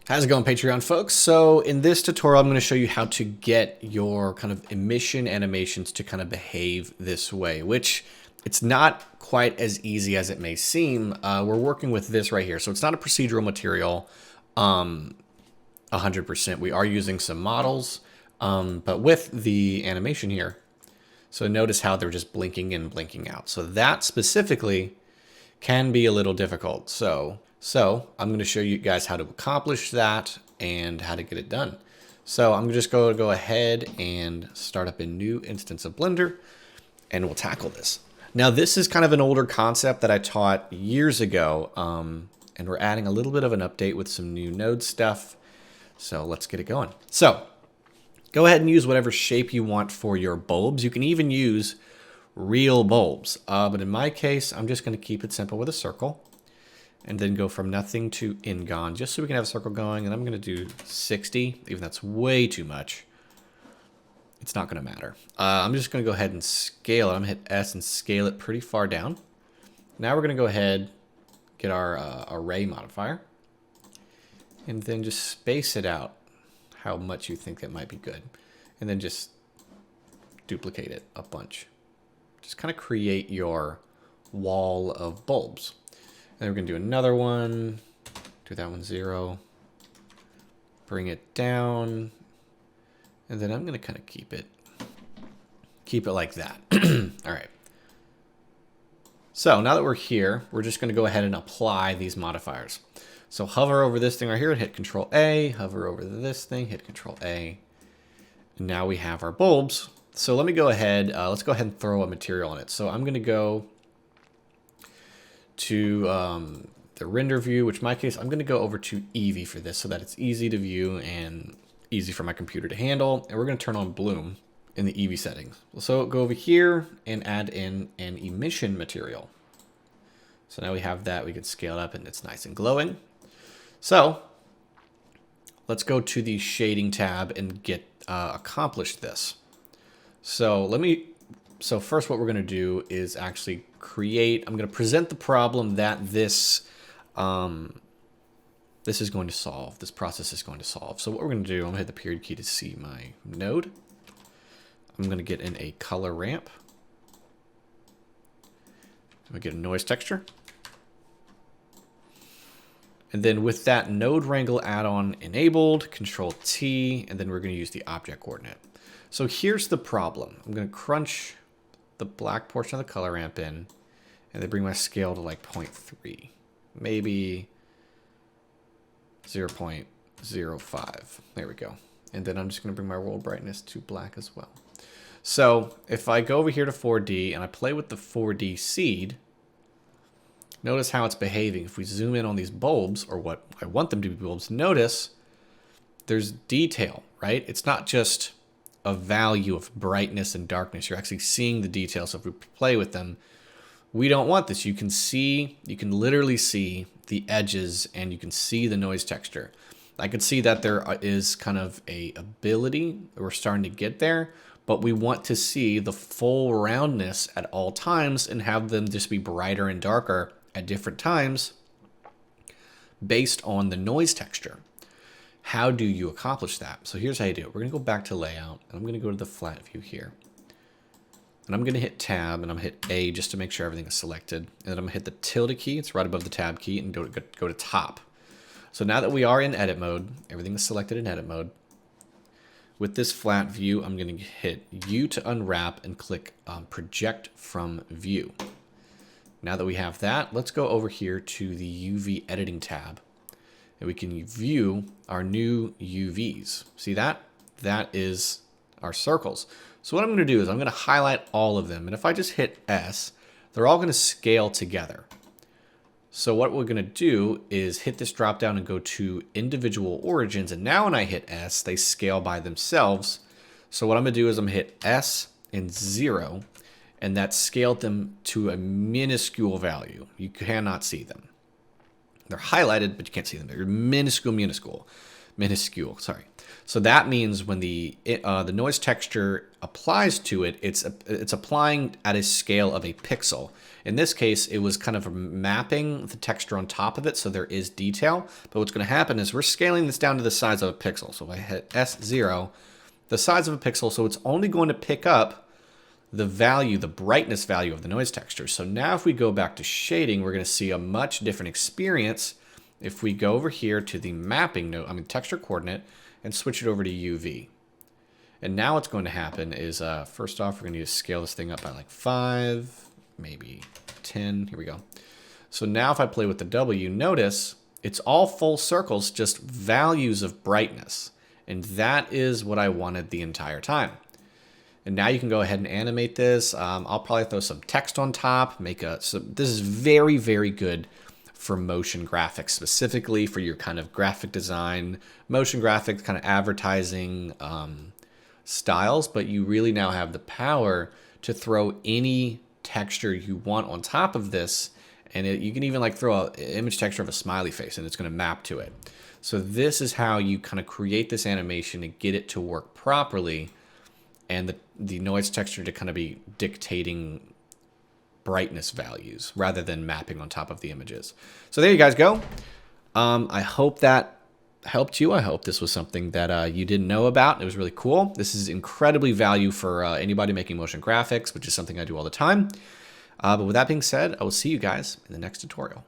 How's it going, Patreon folks? So in this tutorial, I'm going to show you how to get your kind of emission animations to kind of behave this way, which it's not quite as easy as it may seem. We're working with this right here. So it's not a procedural material 100%. We are using some models, but with the animation here. So notice how they're just blinking in, blinking out. So that specifically can be a little difficult. So I'm going to show you guys how to accomplish that and how to get it done. So I'm just going to go ahead and start up a new instance of Blender, and we'll tackle this. Now, this is kind of an older concept that I taught years ago, and we're adding a little bit of an update with some new node stuff. So let's get it going. So go ahead and use whatever shape you want for your bulbs. You can even use real bulbs, but in my case, I'm just going to keep it simple with a circle. And then go from nothing to ingon, just so we can have a circle going. And I'm going to do 60, even that's way too much. It's not going to matter. I'm just going to go ahead and scale it. I'm going to hit S and scale it pretty far down. Now we're going to go ahead, get our array modifier, and then just space it out how much you think that might be good. And then just duplicate it a bunch. Just kind of create your wall of bulbs. Then we're going to do another one, do that one 0, bring it down, and then I'm going to kind of keep it like that. All right. So now that we're here, we're just going to go ahead and apply these modifiers. So hover over this thing right here and hit Control A, hover over this thing, hit Control A, and now we have our bulbs. So let me go ahead, let's go ahead and throw a material on it. So I'm going to go to the render view, which in my case, I'm going to go over to Eevee for this so that it's easy to view and easy for my computer to handle. And we're going to turn on bloom in the Eevee settings. So go over here and add in an emission material. So now we have that. We can scale it up and it's nice and glowing. So let's go to the shading tab and get accomplished this. So first what we're going to do is actually I'm going to present the problem that this is going to solve. This process is going to solve. So what we're going to do, I'm going to hit the period key to see my node. I'm going to get in a color ramp. I'm going to get a noise texture. And then with that node wrangle add-on enabled, Control T, and then we're going to use the object coordinate. So here's the problem. I'm going to crunch the black portion of the color ramp in, and then bring my scale to like 0.3, maybe 0.05. There we go. And then I'm just going to bring my world brightness to black as well. So if I go over here to 4D and I play with the 4D seed, notice how it's behaving. If we zoom in on these bulbs, or what I want them to be bulbs, notice there's detail, right? It's not just a value of brightness and darkness. You're actually seeing the details. So if we play with them, we don't want this. You can literally see the edges and you can see the noise texture. I could see that there is kind of a ability. We're starting to get there, but we want to see the full roundness at all times and have them just be brighter and darker at different times based on the noise texture. How do you accomplish that? So here's how you do it. We're going to go back to layout, and I'm going to go to the flat view here. And I'm going to hit tab, and I'm going to hit A just to make sure everything is selected. And then I'm going to hit the tilde key. It's right above the tab key, and go to top. So now that we are in edit mode, everything is selected in edit mode. With this flat view, I'm going to hit U to unwrap and click project from view. Now that we have that, let's go over here to the UV editing tab. And we can view our new UVs. See that? That is our circles. So what I'm going to do is I'm going to highlight all of them. And if I just hit S, they're all going to scale together. So what we're going to do is hit this drop down and go to individual origins. And now when I hit S, they scale by themselves. So what I'm going to do is I'm going to hit S and 0. And that scaled them to a minuscule value. You cannot see them. They're highlighted, but you can't see them. They're minuscule. Minuscule, sorry. So that means when the noise texture applies to it, it's applying at a scale of a pixel. In this case, it was kind of mapping the texture on top of it, so there is detail. But what's going to happen is we're scaling this down to the size of a pixel. So if I hit S0, the size of a pixel, so it's only going to pick up the value, the brightness value of the noise texture. So now if we go back to shading, we're going to see a much different experience if we go over here to the mapping node, texture coordinate, and switch it over to UV. And now what's going to happen is, first off, we're going to need to scale this thing up by like 5, maybe 10. Here we go. So now if I play with the W, notice it's all full circles, just values of brightness. And that is what I wanted the entire time. And now you can go ahead and animate this. I'll probably throw some text on top. This is very, very good for motion graphics, specifically for your kind of graphic design, motion graphics, kind of advertising styles. But you really now have the power to throw any texture you want on top of this. And you can even like throw an image texture of a smiley face and it's going to map to it. So this is how you kind of create this animation and get it to work properly, and the noise texture to kind of be dictating brightness values rather than mapping on top of the images. So there you guys go. I hope that helped you. I hope this was something that you didn't know about. It was really cool. This is incredibly value for anybody making motion graphics, which is something I do all the time. But with that being said, I will see you guys in the next tutorial.